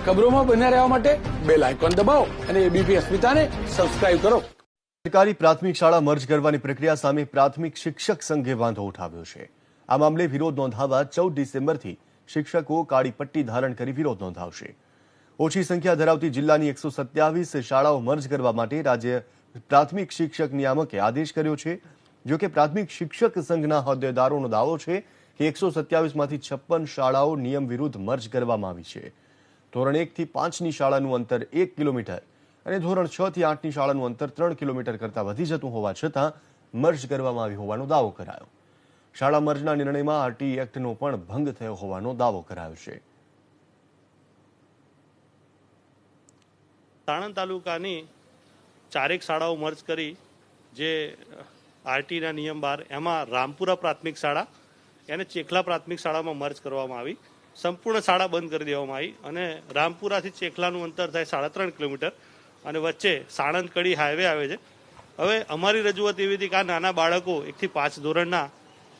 ખબરોમાં બન્યા રહેવા માટે બેલ આઇકોન દબાવો અને એબીપી અસ્મિતાને સબસ્ક્રાઇબ કરો. સરકારી પ્રાથમિક શાળા મર્જ કરવાની પ્રક્રિયા સામે પ્રાથમિક શિક્ષક સંઘે વાંધો ઉઠાવ્યો છે. આ મામલે વિરોધ નોંધાવવા 14 ડિસેમ્બરથી શિક્ષકો કાળી પટ્ટી ધારણ કરી વિરોધ નોંધાવશે. ઓછી સંખ્યા ધરાવતી જિલ્લાની 127 શાળાઓ મર્જ કરવા માટે રાજ્ય પ્રાથમિક શિક્ષક નિયામકે આદેશ કર્યો છે. જો કે પ્રાથમિક શિક્ષક સંઘના હોદ્દેદારોનો દાવો છે કે 127માંથી 56 શાળાઓ નિયમ વિરુદ્ધ મર્જ કરવામાં આવી છે. ધોરણ 1 થી 5ની શાળાનું અંતર 1 કિલોમીટર અને ધોરણ 6 થી 8ની શાળાનું અંતર 3 કિલોમીટર કરતાં વધી જતું હોવા છતાં મર્જ કરવામાં આવી હોવાનો દાવો કરાયો. શાળા મર્જના નિર્ણયમાં આરટીઈ એક્ટનો પણ ભંગ થયો હોવાનો દાવો કરાયો છે. સાણંદ તાલુકાની 4 શાળાઓ મર્જ કરી જે આરટીના નિયમ 12 એમાં રામપુરા પ્રાથમિક શાળા એને ચેખલા પ્રાથમિક શાળામાં મર્જ કરવામાં આવી. સંપૂર્ણ શાળા બંધ કરી દેવામાં આવી અને રામપુરાથી ચેખલાનું અંતર થાય 3.5 કિલોમીટર અને વચ્ચે સાણંદ કડી હાઈવે આવે છે. હવે અમારી રજૂઆત એવી હતી કે આ નાના બાળકો 1 થી 5 ધોરણના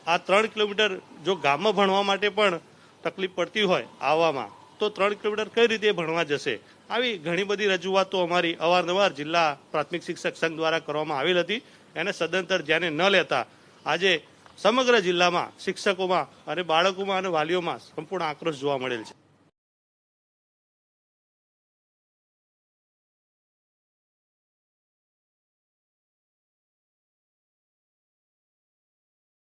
આ 3 કિલોમીટર જો ગામમાં ભણવા માટે પણ તકલીફ પડતી હોય આવવામાં તો 3 કિલોમીટર કઈ રીતે ભણવા જશે. આવી ઘણી બધી રજૂઆતો અમારી અવારનવાર જિલ્લા પ્રાથમિક શિક્ષક સંઘ દ્વારા કરવામાં આવેલ હતી. એને સદંતર ધ્યાને ન લેતા આજે સમગ્ર જિલ્લામાં શિક્ષકોમાં અને બાળકોમાં અને વાલીઓમાં સંપૂર્ણ આક્રોશ જોવા મળેલ છે.